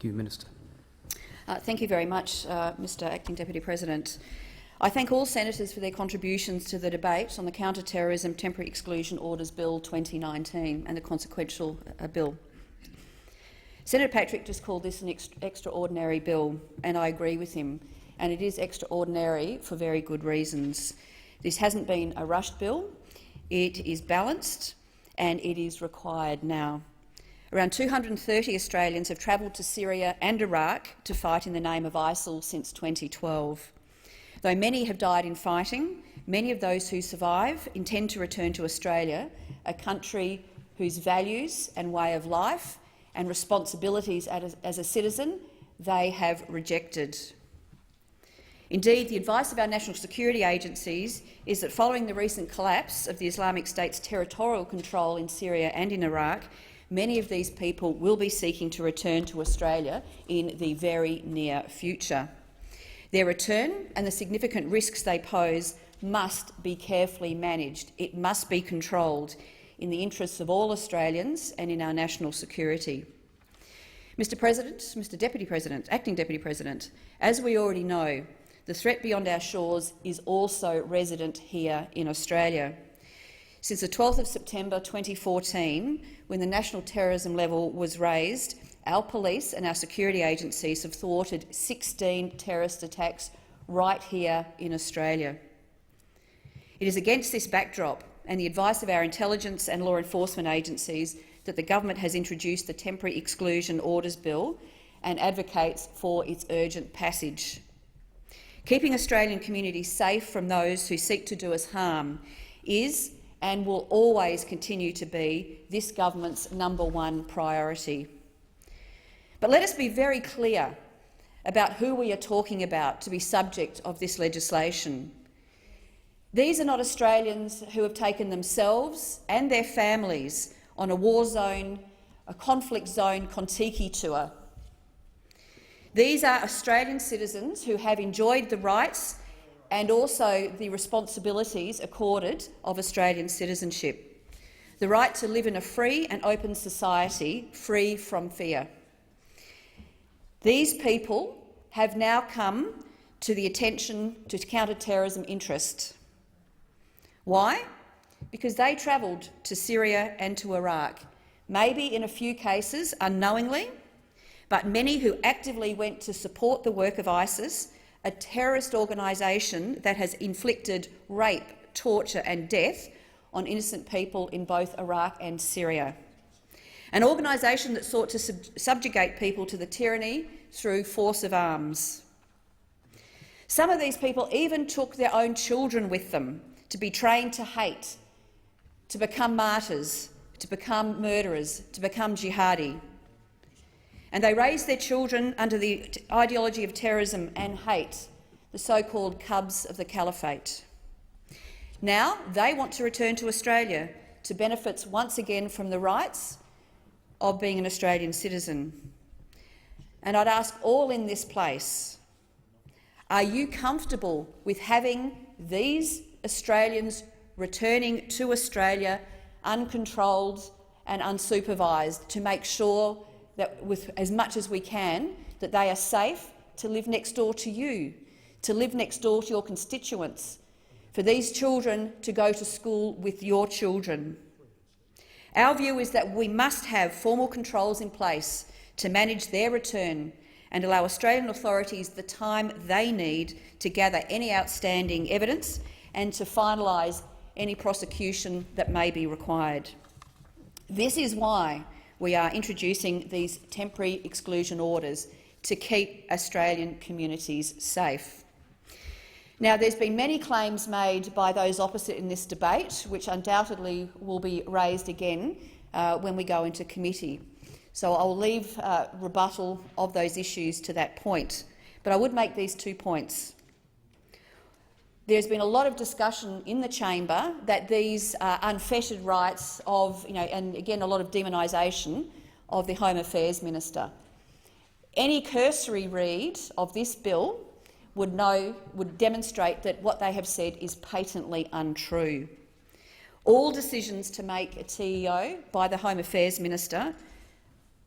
Thank you, Minister. Thank you very much, Mr Acting Deputy President. I thank all senators for their contributions to the debate on the Counter-Terrorism Temporary Exclusion Orders Bill 2019 and the consequential bill. Senator Patrick just called this an extraordinary bill, and I agree with him, and it is extraordinary for very good reasons. This hasn't been a rushed bill, it is balanced, and it is required now. Around 230 Australians have travelled to Syria and Iraq to fight in the name of ISIL since 2012. Though many have died in fighting, many of those who survive intend to return to Australia, a country whose values and way of life and responsibilities as a citizen they have rejected. Indeed, the advice of our national security agencies is that following the recent collapse of the Islamic State's territorial control in Syria and in Iraq, many of these people will be seeking to return to Australia in the very near future. Their return and the significant risks they pose must be carefully managed. It must be controlled in the interests of all Australians and in our national security. Mr President, Mr Deputy President, Acting Deputy President, as we already know, the threat beyond our shores is also resident here in Australia. Since the 12th of September 2014, when the national terrorism level was raised, our police and our security agencies have thwarted 16 terrorist attacks right here in Australia. It is against this backdrop and the advice of our intelligence and law enforcement agencies that the government has introduced the Temporary Exclusion Orders Bill and advocates for its urgent passage. Keeping Australian communities safe from those who seek to do us harm is and will always continue to be this government's #1 priority. But let us be very clear about who we are talking about to be subject of this legislation. These are not Australians who have taken themselves and their families on a war zone, a conflict zone Kon-Tiki tour. These are Australian citizens who have enjoyed the rights and also the responsibilities accorded of Australian citizenship. The right to live in a free and open society, free from fear. These people have now come to the attention to counter-terrorism interest. Why? Because they travelled to Syria and to Iraq, maybe in a few cases unknowingly, but many who actively went to support the work of ISIS, a terrorist organisation that has inflicted rape, torture and death on innocent people in both Iraq and Syria. An organisation that sought to subjugate people to the tyranny through force of arms. Some of these people even took their own children with them to be trained to hate, to become martyrs, to become murderers, to become jihadi. And they raised their children under the ideology of terrorism and hate, the so-called cubs of the caliphate. Now they want to return to Australia to benefit once again from the rights of being an Australian citizen. And I'd ask all in this place, are you comfortable with having these Australians returning to Australia uncontrolled and unsupervised to make sure that, with as much as we can, that they are safe to live next door to you, to live next door to your constituents, for these children to go to school with your children? Our view is that we must have formal controls in place to manage their return and allow Australian authorities the time they need to gather any outstanding evidence and to finalise any prosecution that may be required. This is why we are introducing these temporary exclusion orders, to keep Australian communities safe. Now, there's been many claims made by those opposite in this debate, which undoubtedly will be raised again when we go into committee. So I'll leave rebuttal of those issues to that point. But I would make these 2 points. There's been a lot of discussion in the chamber that these unfettered rights of, and again a lot of demonisation of the Home Affairs Minister. Any cursory read of this bill would demonstrate that what they have said is patently untrue. All decisions to make a TEO by the Home Affairs Minister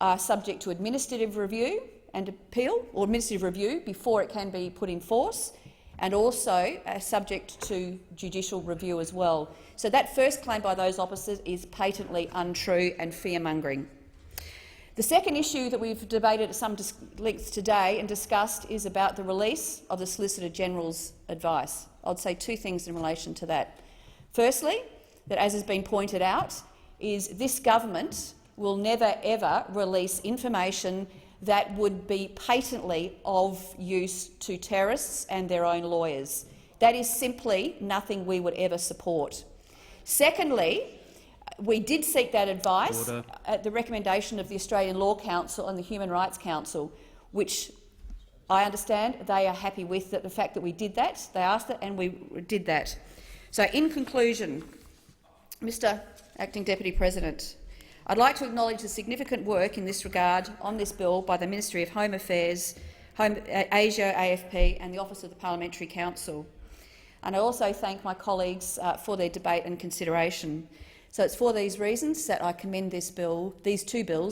are subject to administrative review and appeal, or administrative review, before it can be put in force, and also subject to judicial review as well. So that first claim by those officers is patently untrue and fear-mongering. The second issue that we've debated at some length today and discussed is about the release of the Solicitor General's advice. I'd say two things in relation to that. Firstly, that, as has been pointed out, is this government will never ever release information that would be patently of use to terrorists and their own lawyers. That is simply nothing we would ever support. Secondly, we did seek that advice at the recommendation of the Australian Law Council and the Human Rights Council, which I understand they are happy with the fact that we did that. They asked it and we did that. So, in conclusion, Mr Acting Deputy President, I'd like to acknowledge the significant work in this regard on this bill by the Ministry of Home Affairs, Asia, AFP and the Office of the Parliamentary Counsel. And I also thank my colleagues for their debate and consideration. So it's for these reasons that I commend these two bills